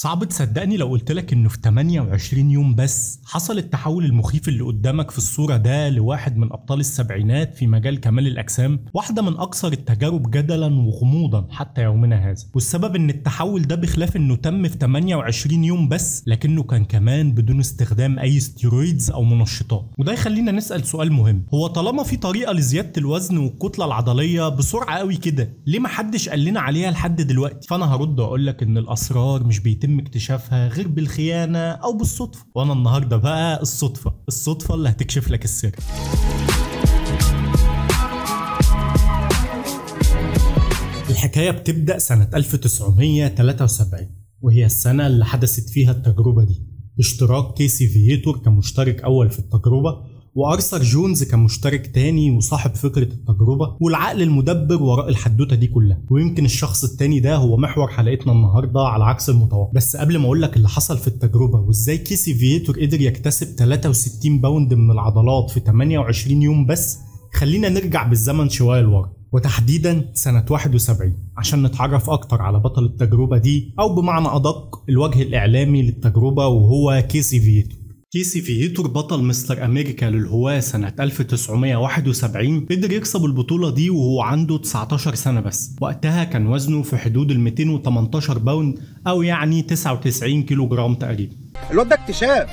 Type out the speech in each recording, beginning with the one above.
صعب تصدقني لو قلتلك انه في 28 يوم بس حصل التحول المخيف اللي قدامك في الصورة ده لواحد من ابطال السبعينات في مجال كمال الاجسام، واحدة من اكثر التجارب جدلا وغموضا حتى يومنا هذا. والسبب ان التحول ده بخلاف انه تم في 28 يوم بس، لكنه كان كمان بدون استخدام اي ستيرويدز او منشطات. وده يخلينا نسأل سؤال مهم، هو طالما في طريقة لزيادة الوزن والكتلة العضلية بسرعة قوي كده، ليه محدش قال لنا عليها لحد دلوقتي؟ فانا هرد واقول لك ان الاسرار مش بيتم اكتشافها غير بالخيانة او بالصدفة، وانا النهاردة بقى الصدفة اللي هتكشف لك السر. الحكاية بتبدأ سنة 1973، وهي السنة اللي حدثت فيها التجربة دي باشتراك كيسي فييتور كمشترك أول في التجربة، وأرثر جونز كمشترك تاني وصاحب فكرة التجربة والعقل المدبر وراء الحدوتة دي كلها. ويمكن الشخص التاني ده هو محور حلقتنا النهاردة على عكس المتوقع. بس قبل ما أقولك اللي حصل في التجربة وإزاي كيسي فييتور قدر يكتسب 63 باوند من العضلات في 28 يوم بس، خلينا نرجع بالزمن شوية لورا، وتحديدا سنة 71 عشان نتعرف أكتر على بطل التجربة دي، أو بمعنى أدق الوجه الإعلامي للتجربة، وهو كيسي فييتور. كيسي فييتور بطل مستر أمريكا للهواة سنة 1971 قدر يكسب البطولة دي وهو عنده 19 سنة بس. وقتها كان وزنه في حدود ال 218 باوند أو يعني 99 كيلو جرام تقريبا. الواد ده اكتشاف.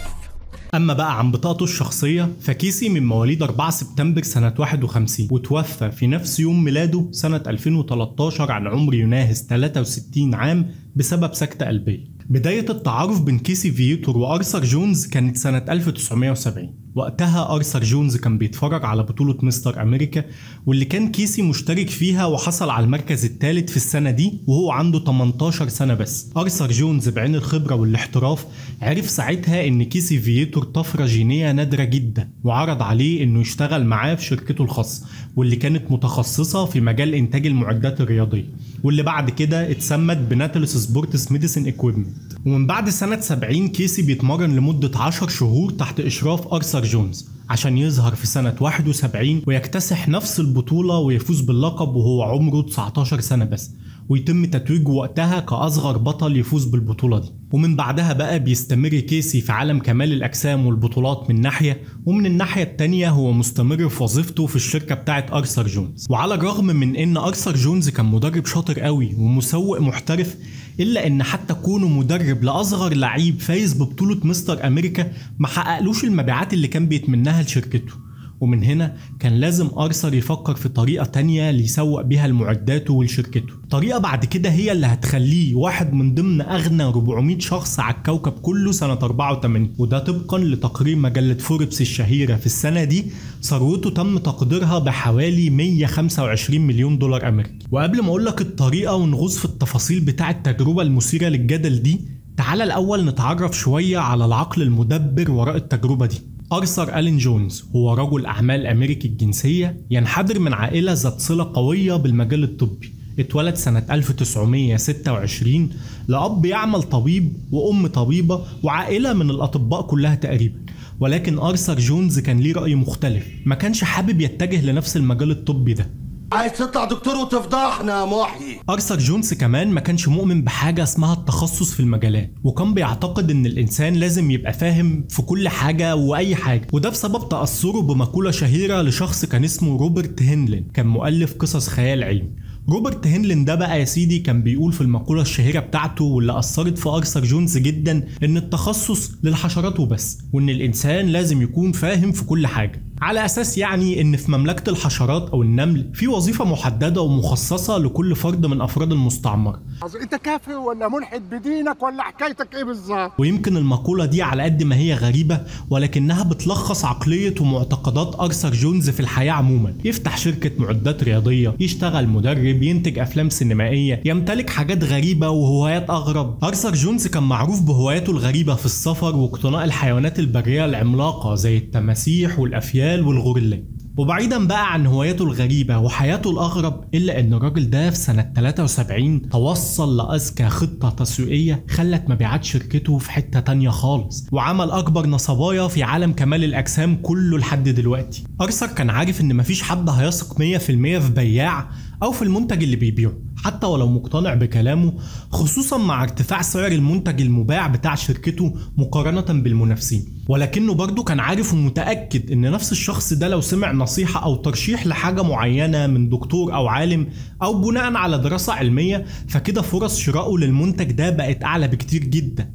أما بقى عن بطاقته الشخصية، فكيسي من مواليد 4 سبتمبر سنة 51، وتوفى في نفس يوم ميلاده سنة 2013 عن عمر يناهز 63 عام بسبب سكتة قلبية. بداية التعارف بين كيسي فييتور وأرثر جونز كانت سنة 1970. وقتها أرثر جونز كان بيتفرج على بطولة مستر أمريكا، واللي كان كيسي مشترك فيها وحصل على المركز الثالث في السنة دي وهو عنده 18 سنة بس. أرثر جونز بعين الخبرة والاحتراف عرف ساعتها إن كيسي فييتور طفرة جينية نادرة جدا، وعرض عليه إنه يشتغل معاه في شركته الخاصة، واللي كانت متخصصة في مجال إنتاج المعدات الرياضية، واللي بعد كده اتسمت بناتالس سبورتس ميديسن اكويبمنت. ومن بعد سنة 70 كيسي بيتمرن لمدة 10 شهور تحت إشراف أرثر جونز عشان يظهر في سنة 71 ويكتسح نفس البطولة ويفوز باللقب وهو عمره 19 سنة بس، ويتم تتويجه وقتها كأصغر بطل يفوز بالبطولة دي. ومن بعدها بقى بيستمر كيسي في عالم كمال الأجسام والبطولات من ناحية، ومن الناحية التانية هو مستمر في وظيفته في الشركة بتاعت أرثر جونز. وعلى الرغم من إن أرثر جونز كان مدرب شاطر قوي ومسوق محترف، إلا إن حتى كونه مدرب لأصغر لعيب فايز ببطولة مستر أمريكا ما حققلوش المبيعات اللي كان بيتمناها لشركته. ومن هنا كان لازم أرثر يفكر في طريقة تانية ليسوق بيها لمعداته ولشركته، طريقة بعد كده هي اللي هتخليه واحد من ضمن أغنى 400 شخص على الكوكب كله سنة 84. وده طبقا لتقرير مجلة فوربس الشهيرة في السنة دي، ثروته تم تقديرها بحوالي 125 مليون دولار أمريكي. وقبل ما أقولك الطريقة ونغوص في التفاصيل بتاع التجربة المثيرة للجدل دي، تعال الأول نتعرف شوية على العقل المدبر وراء التجربة دي. أرثر ألين جونز هو رجل أعمال أمريكي الجنسية، ينحدر من عائلة ذات صلة قوية بالمجال الطبي. اتولد سنة 1926 لأب يعمل طبيب وأم طبيبة وعائلة من الأطباء كلها تقريبا. ولكن أرثر جونز كان ليه رأي مختلف، ما كانش حابب يتجه لنفس المجال الطبي ده. عايز تطلع دكتور وتفضحنا يا محي. أرثر جونز كمان ما كانش مؤمن بحاجة اسمها التخصص في المجالات، وكان بيعتقد ان الانسان لازم يبقى فاهم في كل حاجة واي حاجة. وده بسبب تأثره بمقولة شهيرة لشخص كان اسمه روبرت هنلين، كان مؤلف قصص خيال علمي. روبرت هنلين ده بقى يا سيدي كان بيقول في المقولة الشهيرة بتاعته واللي أثرت في أرثر جونز جدا، ان التخصص للحشرات وبس، وان الانسان لازم يكون فاهم في كل حاجة، على أساس يعني إن في مملكة الحشرات أو النمل في وظيفة محددة ومخصصة لكل فرد من أفراد المستعمرة. أنت كافر ولا ملحد بدينك ولا حكايتك إيه بالظبط؟ ويمكن المقولة دي على قد ما هي غريبة، ولكنها بتلخص عقلية ومعتقدات أرثر جونز في الحياة عموما. يفتح شركة معدات رياضية، يشتغل مدرب، ينتج أفلام سينمائية، يمتلك حاجات غريبة وهوايات أغرب. أرثر جونز كان معروف بهواياته الغريبة في السفر واقتناء الحيوانات البرية العملاقة زي التماسيح والأفيال والغوريلا. وبعيدا بقى عن هواياته الغريبة وحياته الأغرب، إلا إن الراجل ده في سنة 73 توصل لأذكى خطة تسويقية خلت مبيعات شركته في حتة تانية خالص، وعمل أكبر نصبايا في عالم كمال الأجسام كله لحد دلوقتي. أرثر كان عارف إن مفيش حد هيثق 100% في بياع أو في المنتج اللي بيبيعه حتى ولو مقتنع بكلامه، خصوصا مع ارتفاع سعر المنتج المباع بتاع شركته مقارنة بالمنافسين. ولكنه برضه كان عارف ومتأكد ان نفس الشخص ده لو سمع نصيحة او ترشيح لحاجة معينة من دكتور او عالم او بناء على دراسة علمية، فكده فرص شرائه للمنتج ده بقت اعلى بكتير جدا.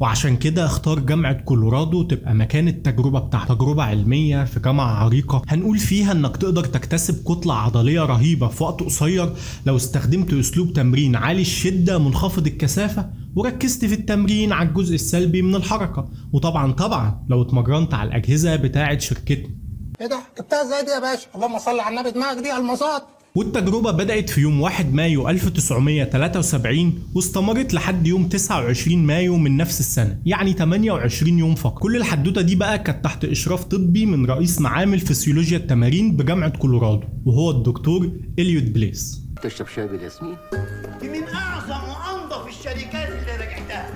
وعشان كده اختار جامعة كولورادو تبقى مكان التجربة بتاعته، تجربة علمية في جامعة عريقة هنقول فيها انك تقدر تكتسب كتلة عضلية رهيبة في وقت قصير لو استخدمت اسلوب تمرين عالي الشدة منخفض الكثافة وركزت في التمرين على الجزء السلبي من الحركة، وطبعا لو اتمرنت على الأجهزة بتاعة شركتنا. ايه ده؟ جبتها ازاي دي يا باشا؟ اللهم صل على النبي، دماغك دي المصات. والتجربة بدأت في يوم 1 مايو 1973 واستمرت لحد يوم 29 مايو من نفس السنة، يعني 28 يوم فقط. كل الحدوتة دي بقى كانت تحت إشراف طبي من رئيس معامل فسيولوجيا التمارين بجامعة كولورادو، وهو الدكتور إليوت بليس. تشرب شاي بالياسمين؟ دي من أعظم وأنظف الشركات اللي رجعتها.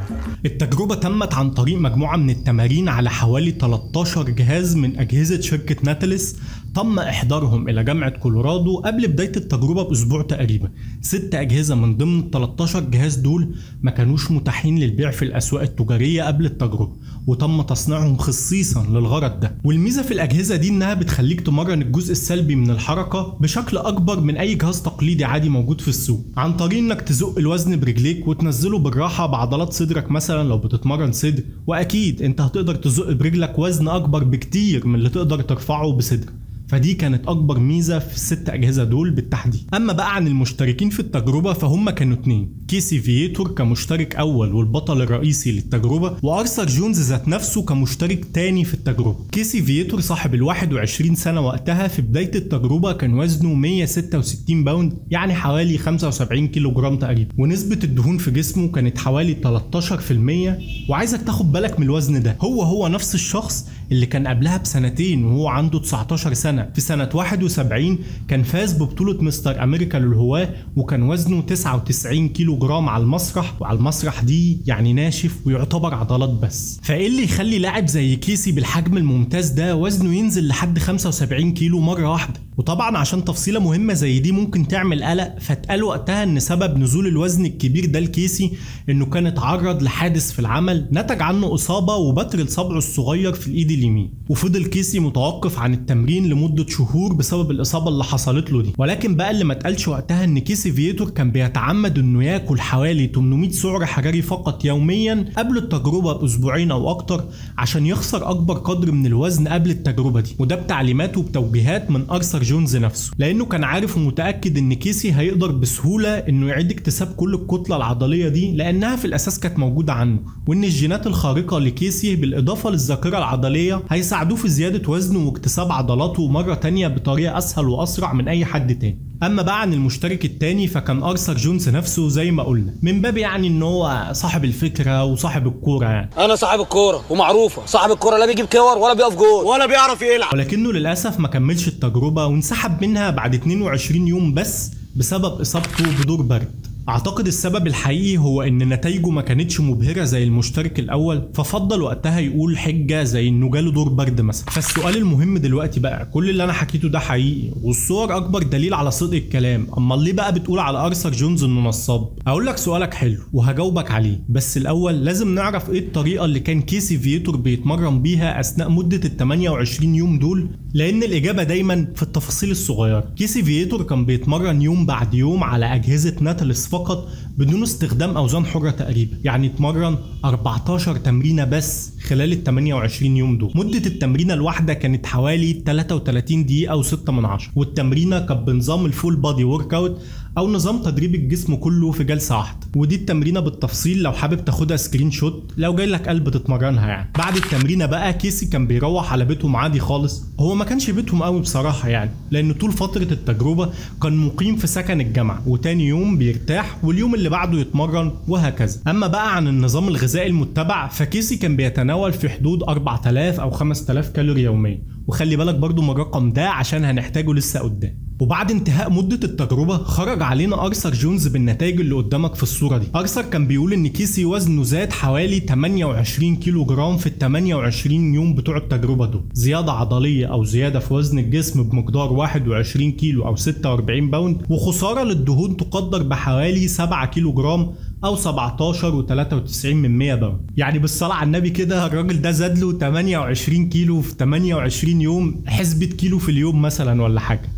التجربة تمت عن طريق مجموعة من التمارين على حوالي 13 جهاز من أجهزة شركة ناتاليس، تم إحضارهم إلى جامعة كولورادو قبل بداية التجربة بأسبوع تقريبا. 6 أجهزة من ضمن ال 13 جهاز دول ما كانوش متاحين للبيع في الأسواق التجارية قبل التجربة، وتم تصنيعهم خصيصا للغرض ده. والميزة في الأجهزة دي إنها بتخليك تمرن الجزء السلبي من الحركة بشكل أكبر من أي جهاز تقليدي عادي موجود في السوق، عن طريق إنك تزق الوزن برجليك وتنزله بالراحة بعضلات صدرك مثلا لو بتتمرن صدر، وأكيد أنت هتقدر تزق برجلك وزن أكبر بكتير من اللي تقدر ترفعه بصدرك. فدي كانت أكبر ميزة في ال6 أجهزة دول بالتحديد. أما بقى عن المشتركين في التجربة فهم كانوا 2، كيسي فييتور كمشترك أول والبطل الرئيسي للتجربة، وأرثر جونز ذات نفسه كمشترك تاني في التجربة. كيسي فييتور صاحب ال21 سنة وقتها في بداية التجربة كان وزنه 166 باوند، يعني حوالي 75 كيلو جرام تقريبا، ونسبة الدهون في جسمه كانت حوالي 13%. وعايزك تاخد بالك من الوزن ده، هو نفس الشخص اللي كان قبلها بسنتين وهو عنده 19 سنة في سنة 71 كان فاز ببطولة مستر أمريكا للهواة وكان وزنه 99 كيلو جرام على المسرح، وعلى المسرح دي يعني ناشف ويعتبر عضلات بس. فإيه اللي يخلي لاعب زي كيسي بالحجم الممتاز ده وزنه ينزل لحد 75 كيلو مرة واحدة؟ وطبعا عشان تفصيلة مهمة زي دي ممكن تعمل قلق، فاتقال وقتها ان سبب نزول الوزن الكبير ده لكيسي انه كان اتعرض لحادث في العمل نتج عنه اصابة وبتر لصبعه الصغير في الايد اليمين، وفضل كيسي متوقف عن التمرين لمدة شهور بسبب الاصابة اللي حصلت له دي. ولكن بقى اللي ما اتقالش وقتها ان كيسي فييتور كان بيتعمد انه ياكل حوالي 800 سعر حراري فقط يوميا قبل التجربة باسبوعين او اكتر عشان يخسر اكبر قدر من الوزن قبل التجربة دي، وده بتعليمات وبتوجيهات من أرثر جونز نفسه، لانه كان عارف ومتاكد ان كيسي هيقدر بسهوله انه يعيد اكتساب كل الكتله العضليه دي لانها في الاساس كانت موجوده عنه، وان الجينات الخارقه لكيسي بالاضافه للذاكره العضليه هيساعدوه في زياده وزنه واكتساب عضلاته مره تانيه بطريقه اسهل واسرع من اي حد تاني. اما بقى عن المشترك التاني فكان أرثر جونز نفسه زي ما قلنا من باب يعني ان هو صاحب الفكره وصاحب الكوره، يعني انا صاحب الكوره ومعروفه صاحب الكوره لا بيجيب كور ولا بيقف جول ولا بيعرف يلعب، ولكنه للاسف ما كملش التجربه وانسحب منها بعد 22 يوم بس بسبب اصابته بدور برد. اعتقد السبب الحقيقي هو ان نتائجه ما كانتش مبهرة زي المشترك الاول، ففضل وقتها يقول حجة زي انه جاله دور برد مثلا. فالسؤال المهم دلوقتي بقى، كل اللي انا حكيته ده حقيقي والصور اكبر دليل على صدق الكلام، اما ليه بقى بتقول على أرثر جونز انه نصاب؟ اقول لك سؤالك حلو وهجاوبك عليه، بس الاول لازم نعرف ايه الطريقة اللي كان كيسي فييتور بيتمرن بيها اثناء مدة ال 28 يوم دول، لان الاجابة دايما في التفاصيل الصغيرة. كيسي فييتور كان بيتمرن يوم بعد يوم على اجهزة ناتاليس فقط بدون استخدام اوزان حرة تقريبا، يعني اتمرن 14 تمرينة بس خلال ال 28 يوم دول. مدة التمرينة الواحدة كانت حوالي 33 دقيقة و6 والتمرينة كانت بنظام الفول بادي ورك اوت او نظام تدريب الجسم كله في جلسة واحدة، ودي التمرينة بالتفصيل لو حابب تاخدها سكرين شوت لو جاي لك قلب تتمرنها يعني. بعد التمرينة بقى كيسي كان بيروح على بيتهم عادي خالص، هو ما كانش بيتهم قوي بصراحة يعني، لان طول فترة التجربة كان مقيم في سكن الجامعة، وتاني يوم بيرتاح واليوم اللي بعده يتمرن وهكذا. اما بقى عن النظام الغذائي المتبع فكيسي كان بيتناول في حدود 4000 او 5000 كالوري يوميا، وخلي بالك برضو من الرقم ده عشان هنحتاجه لسه قدام. وبعد انتهاء مدة التجربة خرج علينا أرثر جونز بالنتائج اللي قدامك في الصورة دي. أرثر كان بيقول إن كيسي وزنه زاد حوالي 28 كيلو جرام في ال 28 يوم بتوع التجربة دول، زيادة عضلية أو زيادة في وزن الجسم بمقدار 21 كيلو أو 46 باوند، وخسارة للدهون تقدر بحوالي 7 كيلو جرام أو 17.93 باوند. يعني بالصلاة على النبي كده الراجل ده زاد له 28 كيلو في 28 يوم، حسبة كيلو في اليوم مثلا ولا حاجة.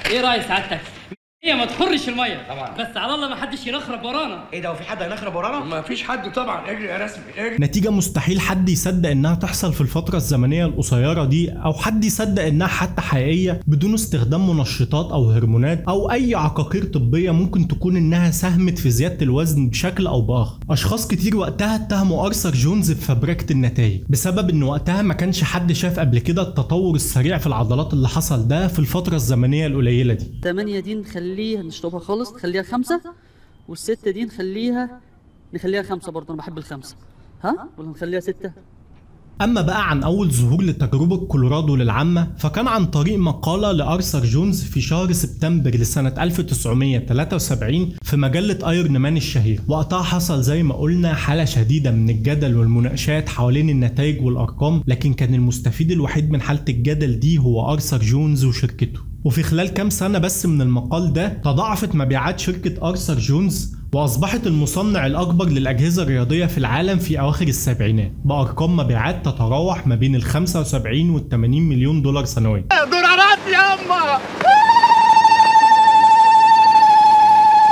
ايه راي سعادتك؟ هي ما تخرش الميه طبعا، بس على الله ما حدش ينخرب ورانا. ايه ده، وفي حد هينخرب ورانا؟ ما فيش حد طبعا. اجري يا رسمي اجري. نتيجة مستحيل حد يصدق انها تحصل في الفترة الزمنية القصيرة دي، او حد يصدق انها حتى حقيقية بدون استخدام منشطات او هرمونات او اي عقاقير طبية ممكن تكون انها ساهمت في زيادة الوزن بشكل او باخر. اشخاص كتير وقتها اتهموا أرثر جونز بفبركة النتائج بسبب ان وقتها ما كانش حد شاف قبل كده التطور السريع في العضلات اللي حصل ده في الفترة الزمنية القليلة دي. 8 دي نخليها نشطبها خالص، نخليها 5، والستة دي نخليها 5 برضه، انا بحب ال5. ها ولا نخليها 6؟ أما بقى عن أول ظهور لتجربة كولورادو للعامة فكان عن طريق مقالة لأرثر جونز في شهر سبتمبر لسنة 1973 في مجلة ايرون مان الشهير. وقتها حصل زي ما قلنا حالة شديدة من الجدل والمناقشات حوالين النتائج والأرقام، لكن كان المستفيد الوحيد من حالة الجدل دي هو أرثر جونز وشركته. وفي خلال كام سنة بس من المقال ده تضاعفت مبيعات شركة أرثر جونز، وأصبحت المصنع الأكبر للأجهزة الرياضية في العالم في أواخر السبعينات بأرقام مبيعات تتراوح ما بين ال 75 وال 80 مليون دولار سنويا. دولارات ياما.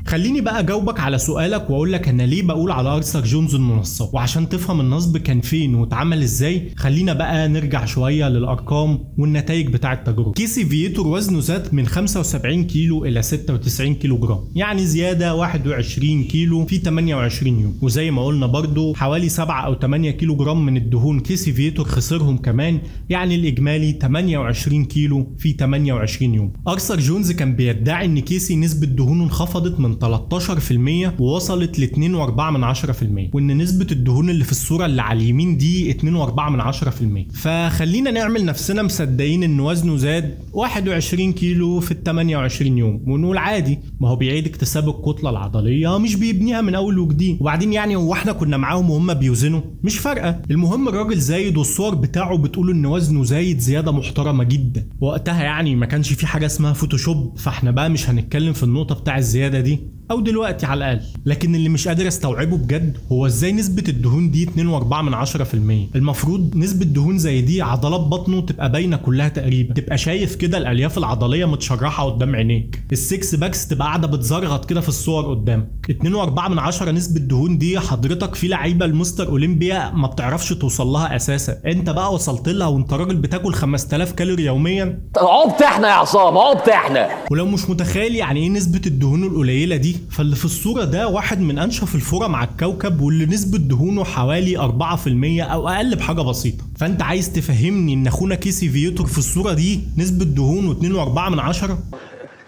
خليني بقى اجاوبك على سؤالك واقول لك انا ليه بقول على أرثر جونز انه نصاب، وعشان تفهم النصب كان فين واتعمل ازاي خلينا بقى نرجع شويه للارقام والنتائج بتاعه التجربه. كيسي فييتور وزنه زاد من 75 كيلو الى 96 كيلو جرام، يعني زياده 21 كيلو في 28 يوم. وزي ما قلنا برضو حوالي 7 او 8 كيلو جرام من الدهون كيسي فييتور خسرهم كمان، يعني الاجمالي 28 كيلو في 28 يوم. أرثر جونز كان بيدعي ان كيسي نسبه دهونه انخفضت من 13% ووصلت ل 2.4%، وان نسبة الدهون اللي في الصورة اللي على اليمين دي 2.4%. فخلينا نعمل نفسنا مصدقين ان وزنه زاد 21 كيلو في ال 28 يوم ونقول عادي، ما هو بيعيد اكتساب الكتلة العضلية مش بيبنيها من اول وجديد. وبعدين يعني هو احنا كنا معاهم وهم بيوزنوا؟ مش فارقة، المهم الراجل زايد والصور بتاعه بتقول ان وزنه زايد زيادة محترمة جدا. وقتها يعني ما كانش في حاجة اسمها فوتوشوب، فاحنا بقى مش هنتكلم في النقطة بتاع الزيادة دي او دلوقتي على الاقل. لكن اللي مش قادر استوعبه بجد هو ازاي نسبة الدهون دي 2.4%. المفروض نسبة دهون زي دي عضلات بطنه تبقى باينة كلها تقريبا، تبقى شايف كده الالياف العضلية متشرحة قدام عينيك، السكس باكس تبقى قاعدة بتزرغط كده في الصور قدامك. 2.4% نسبة دهون دي حضرتك في لعيبة المستر اولمبيا ما بتعرفش توصل لها اساسا، انت بقى وصلت لها وانت راجل بتاكل 5000 كالوري يوميا. عبت احنا يا عصام، عبت احنا. ولو مش متخيل يعني ايه نسبة الدهون القليلة دي، فاللي في الصورة ده واحد من أنشف الفرم على الكوكب واللي نسبة دهونه حوالي 4% أو أقل بحاجة بسيطة. فأنت عايز تفهمني إن أخونا كيسي فييتور في الصورة دي نسبة دهونه 2.4%؟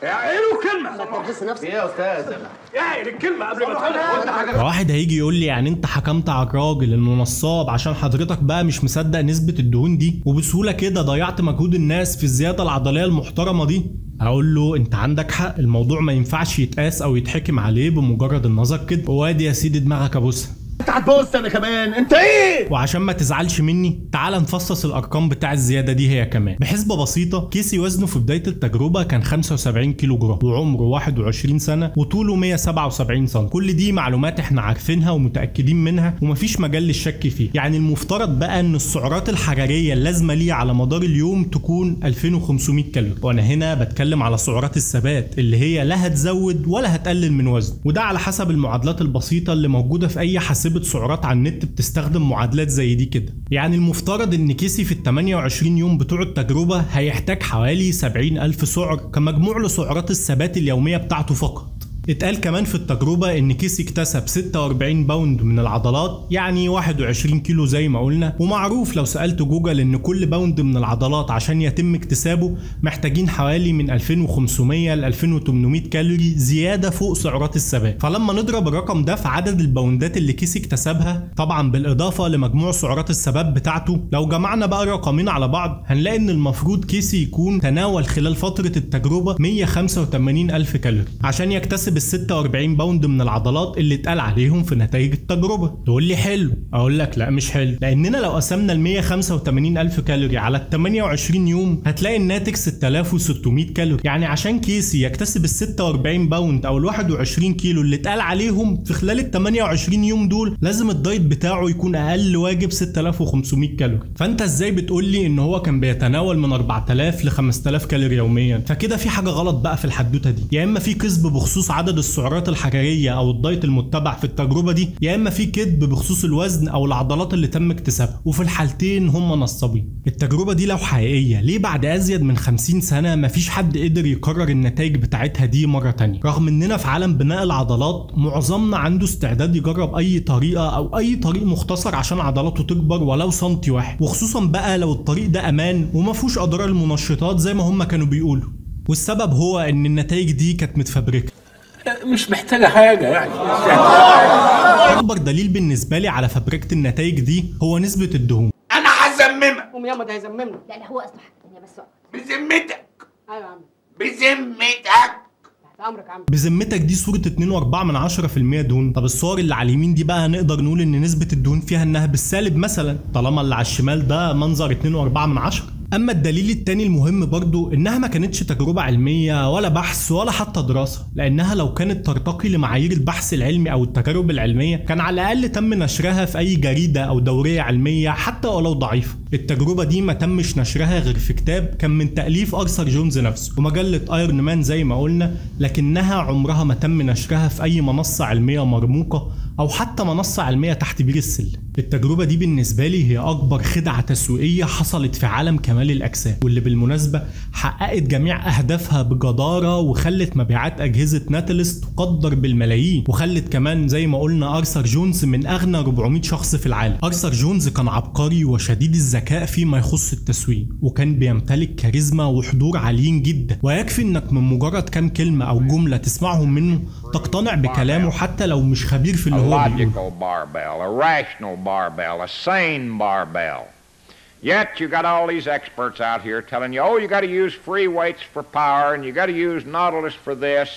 اعيروا كلمة. ايه يا استاذ؟ اعير الكلمة قبل ما تقول حاجة. واحد هيجي يقول لي يعني انت حكمت على الراجل انه نصاب عشان حضرتك بقى مش مصدق نسبة الدهون دي وبسهولة كده ضيعت مجهود الناس في الزيادة العضلية المحترمة دي؟ هقول له انت عندك حق، الموضوع ما ينفعش يتقاس او يتحكم عليه بمجرد النظر كده. وادي يا سيدي دماغك ابوسها. انت هتبص انا كمان، انت ايه؟ وعشان ما تزعلش مني تعال نفصص الارقام بتاع الزياده دي هي كمان. بحسبه بسيطه كيسي وزنه في بدايه التجربه كان 75 كيلو جرام وعمره 21 سنه وطوله 177 سم. كل دي معلومات احنا عارفينها ومتاكدين منها ومفيش مجال للشك فيه. يعني المفترض بقى ان السعرات الحراريه اللازمه ليه على مدار اليوم تكون 2500 كالوري، وانا هنا بتكلم على سعرات الثبات اللي هي لا هتزود ولا هتقلل من وزنه، وده على حسب المعادلات البسيطه اللي موجوده في اي حاسبه سعرات على النت بتستخدم معادلات زي دي كده. يعني المفترض ان كيسي في ال 28 يوم بتوع التجربه هيحتاج حوالي 70,000 سعر كمجموع لسعرات الثبات اليوميه بتاعته فقط. اتقال كمان في التجربة ان كيسي اكتسب 46 باوند من العضلات، يعني 21 كيلو زي ما قلنا. ومعروف لو سألت جوجل ان كل باوند من العضلات عشان يتم اكتسابه محتاجين حوالي من 2500 ل 2800 كالوري زيادة فوق سعرات الثبات. فلما نضرب الرقم ده في عدد الباوندات اللي كيسي اكتسبها طبعا بالاضافة لمجموع سعرات الثبات بتاعته، لو جمعنا بقى رقمين على بعض هنلاقي ان المفروض كيسي يكون تناول خلال فترة التجربة 185 ألف كالوري عشان يكتسب ال 46 باوند من العضلات اللي اتقال عليهم في نتائج التجربة. تقول لي حلو، اقول لك لا مش حلو، لاننا لو قسمنا ال 185 ألف كالوري على ال 28 يوم هتلاقي الناتج 6600 كالوري. يعني عشان كيسي يكتسب ال 46 باوند او ال 21 كيلو اللي اتقال عليهم في خلال ال 28 يوم دول لازم الدايت بتاعه يكون اقل واجب 6500 كالوري. فانت ازاي بتقول لي ان هو كان بيتناول من 4000 ل 5000 كالوري يوميا؟ فكده في حاجه غلط بقى في الحدوته دي. يا اما في كذب بخصوص عدد السعرات الحراريه او الدايت المتبع في التجربه دي، يا اما في كذب بخصوص الوزن او العضلات اللي تم اكتسابها، وفي الحالتين هم نصابين. التجربه دي لو حقيقيه ليه بعد ازيد من 50 سنه مفيش حد قدر يكرر النتائج بتاعتها دي مره تانية؟ رغم اننا في عالم بناء العضلات معظمنا عنده استعداد يجرب اي طريقه او اي طريق مختصر عشان عضلاته تكبر ولو سنتي واحد، وخصوصا بقى لو الطريق ده امان وما فيهوش اضرار المنشطات زي ما هم كانوا بيقولوا. والسبب هو ان النتائج دي كانت متفبركه، مش محتاجه حاجه يعني. اكبر دليل بالنسبه لي على فبركه النتائج دي هو نسبه الدهون. انا هزممك. قوم ياما ده هيزممنا. لا هو اصله حاجه ثانيه بس وقت. بذمتك. ايوه يا عم. بذمتك. تحت امرك يا عم. بذمتك دي صوره 2.4% دهون. طب الصور اللي على اليمين دي بقى هنقدر نقول ان نسبه الدهون فيها انها بالسالب مثلا، طالما اللي على الشمال ده منظر 2.4. اما الدليل التاني المهم برضو انها ما كانتش تجربة علمية ولا بحث ولا حتى دراسة، لانها لو كانت ترتقي لمعايير البحث العلمي او التجارب العلمية كان على الاقل تم نشرها في اي جريدة او دورية علمية حتى ولو ضعيفة. التجربة دي ما تمش نشرها غير في كتاب كان من تأليف ارثر جونز نفسه ومجلة ايرون مان زي ما قلنا، لكنها عمرها ما تم نشرها في اي منصة علمية مرموقة او حتى منصة علمية تحت بير السلم. التجربة دي بالنسبة لي هي اكبر خدعة تسويقية حصلت في عالم كمال الاجسام، واللي بالمناسبة حققت جميع اهدافها بجدارة وخلت مبيعات اجهزة ناتلس تقدر بالملايين، وخلت كمان زي ما قلنا ارثر جونز من اغنى 400 شخص في العالم. ارثر جونز كان عبقري وشديد الذكاء فيما يخص التسويق، وكان بيمتلك كاريزما وحضور عاليين جدا، ويكفي انك من مجرد كام كلمة او جملة تسمعهم منه تقتنع بكلامه حتى لو مش خبير في اللي هو بيقوله. Barbell, a sane barbell. Yet you got all these experts out here telling you, oh, you got to use free weights for power, and you got to use Nautilus for this,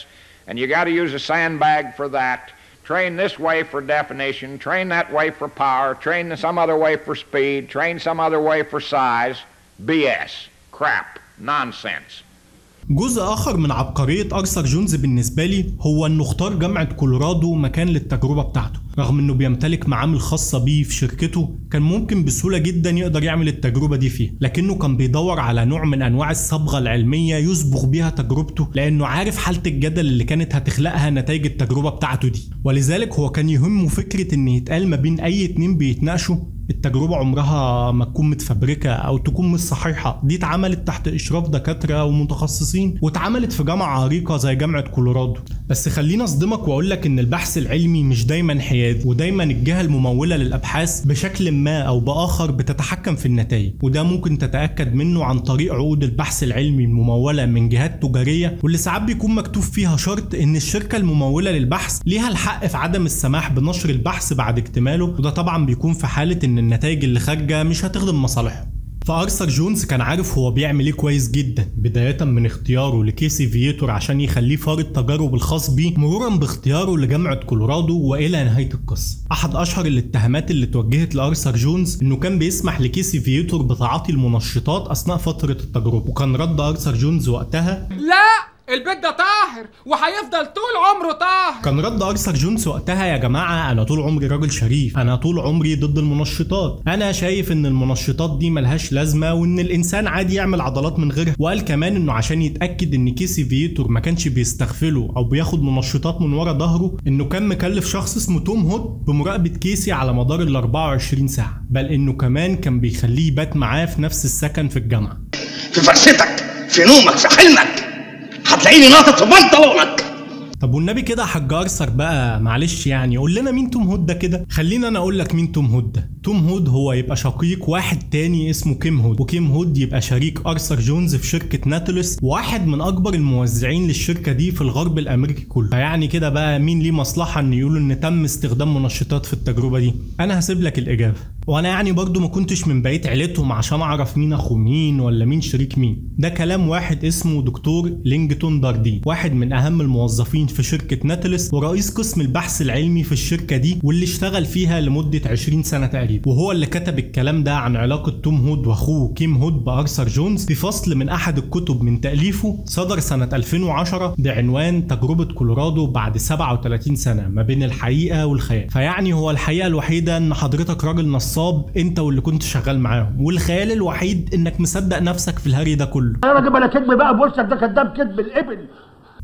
and you got to use a sandbag for that. Train this way for definition, train that way for power, train some other way for speed, train some other way for size. BS, crap, nonsense. جزء اخر من عبقرية ارثر جونز بالنسبة لي هو انه اختار جامعة كولورادو مكان للتجربة بتاعته. رغم انه بيمتلك معامل خاصة بيه في شركته كان ممكن بسهولة جدا يقدر يعمل التجربة دي فيه، لكنه كان بيدور على نوع من انواع الصبغة العلمية يصبغ بيها تجربته، لانه عارف حالة الجدل اللي كانت هتخلقها نتائج التجربة بتاعته دي. ولذلك هو كان يهمه فكرة ان يتقال ما بين اي اتنين بيتناقشوا التجربة عمرها ما تكون متفبركة او تكون مش صحيحة. دي اتعملت تحت اشراف دكاترة ومتخصصين واتعملت في جامعة عريقة زي جامعة كولورادو. بس خليني اصدمك واقول لك ان البحث العلمي مش دايما حيادي، ودايما الجهة الممولة للابحاث بشكل ما او باخر بتتحكم في النتائج، وده ممكن تتأكد منه عن طريق عقود البحث العلمي الممولة من جهات تجارية، واللي ساعات بيكون مكتوب فيها شرط ان الشركة الممولة للبحث ليها الحق في عدم السماح بنشر البحث بعد اكتماله، وده طبعا بيكون في حالة ان النتائج اللي خارجه مش هتخدم مصالحه. فارثر جونز كان عارف هو بيعمل ايه كويس جدا، بدايه من اختياره لكيسي فييتور عشان يخليه فار التجارب الخاص بيه، مرورا باختياره لجامعه كولورادو، والى نهايه القصه. احد اشهر الاتهامات اللي توجهت لارثر جونز انه كان بيسمح لكيسي فييتور بتعاطي المنشطات اثناء فتره التجربه، وكان رد ارثر جونز وقتها لا البيت ده طاهر وهيفضل طول عمره طاهر. كان رد ارثر جونز وقتها يا جماعه انا طول عمري راجل شريف، انا طول عمري ضد المنشطات، انا شايف ان المنشطات دي ملهاش لازمه وان الانسان عادي يعمل عضلات من غيرها. وقال كمان انه عشان يتاكد ان كيسي فييتور ما كانش بيستغفله او بياخد منشطات من ورا ظهره، انه كان مكلف شخص اسمه توم هوت بمراقبه كيسي على مدار ال 24 ساعه، بل انه كمان كان بيخليه يبات معاه في نفس السكن في الجامعه. في فرستك، في نومك، في حلمك هتلاقيني ناطط في بنطلونك. طب والنبي كده يا حاج ارثر بقى معلش يعني قول لنا مين توم هود ده كده. خلينا انا اقول لك مين توم هود ده. توم هود هو يبقى شقيق واحد تاني اسمه كيم هود، وكيم هود يبقى شريك ارثر جونز في شركه ناتولس، وواحد من اكبر الموزعين للشركه دي في الغرب الامريكي كله. فيعني كده بقى مين ليه مصلحه ان يقولوا ان تم استخدام منشطات في التجربه دي؟ انا هسيب لك الاجابه. وانا يعني برضو ما كنتش من بقيه عيلتهم عشان اعرف مين اخو مين ولا مين شريك مين. ده كلام واحد اسمه دكتور لينجتون داردين، واحد من اهم الموظفين في شركه ناتولس ورئيس قسم البحث العلمي في الشركه دي، واللي اشتغل فيها لمده 20 سنه تقريبا. وهو اللي كتب الكلام ده عن علاقه توم هود واخوه كيم هود بارثر جونز في فصل من احد الكتب من تاليفه صدر سنه 2010 بعنوان تجربه كولورادو بعد 37 سنه ما بين الحقيقه والخيال. فيعني هو الحقيقه الوحيده ان حضرتك راجل نصاب انت واللي كنت شغال معاهم، والخيال الوحيد انك مصدق نفسك في الهري ده كله. يا راجل بلا كدب بقى بوشك، ده كداب كدب الابل.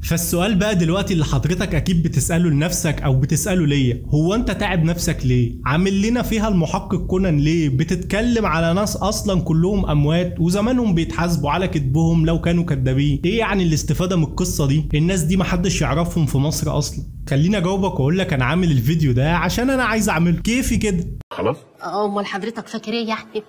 فالسؤال بقى دلوقتي اللي حضرتك اكيد بتساله لنفسك او بتساله ليا، هو انت تعب نفسك ليه؟ عامل لنا فيها المحقق كونان ليه؟ بتتكلم على ناس اصلا كلهم اموات وزمانهم بيتحاسبوا على كذبهم لو كانوا كدابين. ايه يعني الاستفاده من القصه دي؟ الناس دي محدش يعرفهم في مصر اصلا. خليني اجاوبك واقول لك انا عامل الفيديو ده عشان انا عايز اعمله كيفي كده. خلاص؟ امال حضرتك فاكر ايه يعني؟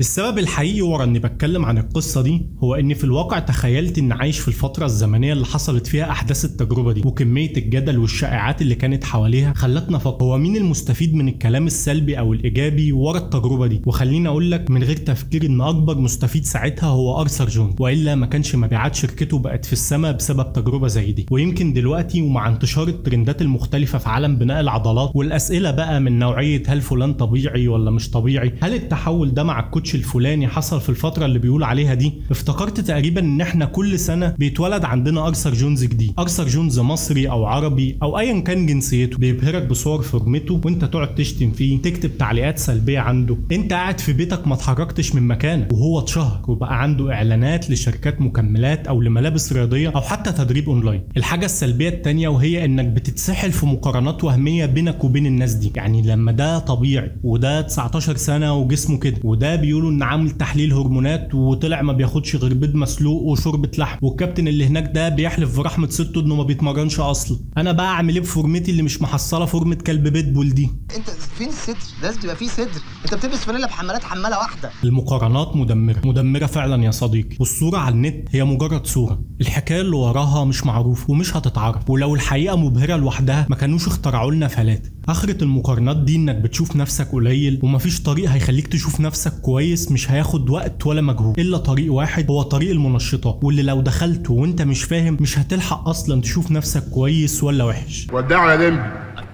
السبب الحقيقي ورا اني بتكلم عن القصة دي هو اني في الواقع تخيلت اني عايش في الفترة الزمنية اللي حصلت فيها احداث التجربة دي، وكمية الجدل والشائعات اللي كانت حواليها خلتنا افكر هو مين المستفيد من الكلام السلبي او الايجابي ورا التجربة دي. وخليني اقول لك من غير تفكير ان اكبر مستفيد ساعتها هو ارثر جونز، والا ما كانش مبيعات شركته بقت في السماء بسبب تجربة زي دي. ويمكن دلوقتي ومع انتشار الترندات المختلفة في عالم بناء العضلات والاسئلة بقى من نوعية هل فلان طبيعي ولا مش طبيعي، هل التحول ده مع الكوتش الفلاني حصل في الفترة اللي بيقول عليها دي، افتكرت تقريبا ان احنا كل سنة بيتولد عندنا ارثر جونز جديد. ارثر جونز مصري او عربي او ايا كان جنسيته، بيبهرك بصور فورمته وانت تقعد تشتم فيه، تكتب تعليقات سلبية عنده. انت قاعد في بيتك ما اتحركتش من مكانك، وهو اتشهر وبقى عنده اعلانات لشركات مكملات او لملابس رياضية او حتى تدريب اونلاين. الحاجة السلبية التانية وهي انك بتتسحل في مقارنات وهمية بينك وبين الناس دي. يعني لما ده طبيعي وده 19 سنة وجسمه كده، وده بيقولوا ان عامل تحليل هرمونات وطلع ما بياخدش غير بيض مسلوق وشوربه لحم، والكابتن اللي هناك ده بيحلف في رحمه سته انه ما بيتمرنش اصلا، انا بقى اعمل ايه بفورمتي اللي مش محصله فورمه كلب بيتبول دي؟ انت فين الصدر؟ لازم تبقى فيه صدر، انت بتلبس فانيلا بحمالات حماله واحده. المقارنات مدمره فعلا يا صديقي، والصوره على النت هي مجرد صوره، الحكايه اللي وراها مش معروف ومش هتتعرف، ولو الحقيقه مبهره لوحدها ما كانوش اخترعوا لنا فلاتة. اخرة المقارنات دي انك بتشوف نفسك قليل، ومفيش طريق هيخليك تشوف نفسك كويس مش هياخد وقت ولا مجهود الا طريق واحد، هو طريق المنشطات، واللي لو دخلته وانت مش فاهم مش هتلحق اصلا تشوف نفسك كويس ولا وحش. ودعوا يا لمبي،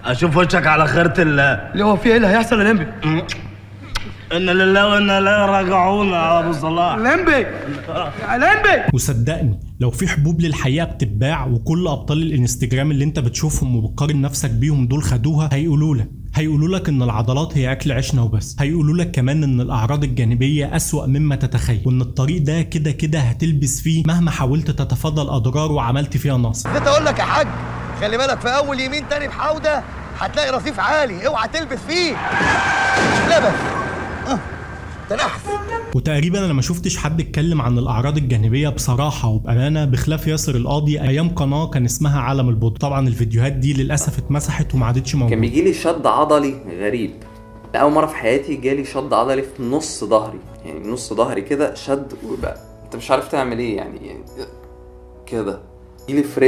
اشوف وشك على خيرة الله. اللي هو في ايه اللي هيحصل يا لمبي؟ إن لله وإنا إليه راجعون يا أبو صلاح. لمبي يا لمبي. وصدقني لو في حبوب للحقيقه بتتباع وكل ابطال الانستجرام اللي انت بتشوفهم وبتقارن نفسك بيهم دول خدوها، هيقولوا لك ان العضلات هي اكل عيشنا وبس، هيقولوا لك كمان ان الاعراض الجانبيه اسوأ مما تتخيل، وان الطريق ده كده كده هتلبس فيه مهما حاولت تتفادى الاضرار وعملت فيها نص. نسيت اقول لك يا حاج، خلي بالك في اول يمين تاني بحوده هتلاقي رصيف عالي، اوعى تلبس فيه. لبس تنحس. وتقريبا انا ما شفتش حد اتكلم عن الاعراض الجانبيه بصراحه وبامانه بخلاف ياسر القاضي ايام قناه كان اسمها عالم البودرة. طبعا الفيديوهات دي للاسف اتمسحت وما عادتش موجوده. كان بيجي لي شد عضلي غريب، لاول مره في حياتي جالي شد عضلي في نص ظهري، يعني نص ظهري كده شد وبقى انت مش عارف تعمل ايه، يعني كده. يجي لي في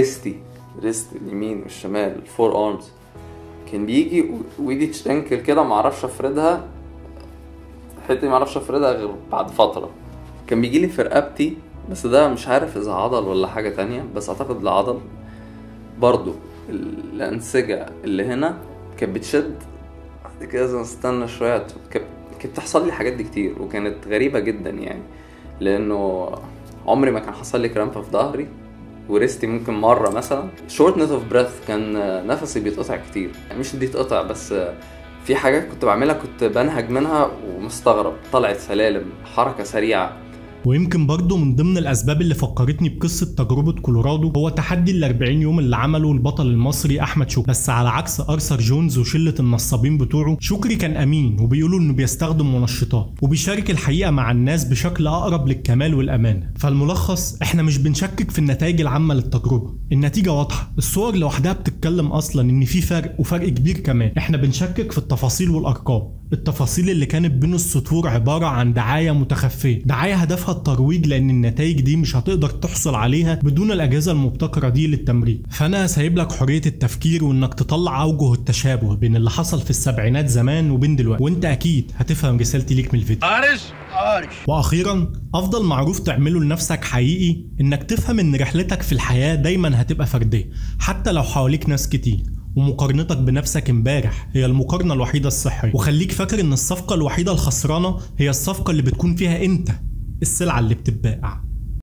ريست اليمين والشمال، الفور ارمز، كان بيجي وايدي تشنكل كده ما اعرفش افردها، حتى ما اعرفش افردها غير بعد فتره. كان بيجي لي في رقبتي، بس ده مش عارف اذا عضل ولا حاجه تانية، بس اعتقد العضل برضو. الانسجه اللي هنا كانت بتشد، بعد كده لازم استنى شويه. كانت بتحصل لي حاجات دي كتير وكانت غريبه جدا، يعني لانه عمري ما كان حصل لي كرامبه في ظهري، وريستي ممكن مره مثلا. شورتنس اوف بريث، كان نفسي بيتقطع كتير، مش بيتقطع بس في حاجات كنت بعملها كنت بنهج منها ومستغرب، طلعت سلالم، حركه سريعه. ويمكن برضه من ضمن الاسباب اللي فكرتني بقصه تجربه كولورادو هو تحدي ال 40 يوم اللي عمله البطل المصري احمد شكري. بس على عكس ارثر جونز وشله النصابين بتوعه، شكري كان امين وبيقولوا انه بيستخدم منشطات وبيشارك الحقيقه مع الناس بشكل اقرب للكمال والامانه. فالملخص احنا مش بنشكك في النتائج العامه للتجربه، النتيجه واضحه، الصور لوحدها بتتكلم اصلا ان في فرق وفرق كبير كمان. احنا بنشكك في التفاصيل والارقام، التفاصيل اللي كانت بين السطور عباره عن دعايه متخفيه، دعايه هدفها الترويج، لان النتائج دي مش هتقدر تحصل عليها بدون الاجهزه المبتكره دي للتمرين. فانا سايب لك حريه التفكير وانك تطلع اوجه التشابه بين اللي حصل في السبعينات زمان وبين دلوقتي، وانت اكيد هتفهم رسالتي ليك من الفيديو. واخيرا افضل معروف تعمله لنفسك حقيقي انك تفهم ان رحلتك في الحياه دايما هتبقى فرديه حتى لو حواليك ناس كتير، ومقارنتك بنفسك امبارح هي المقارنه الوحيده الصحيه. وخليك فاكر ان الصفقه الوحيده الخسرانه هي الصفقه اللي بتكون فيها انت السلعه اللي بتتباع.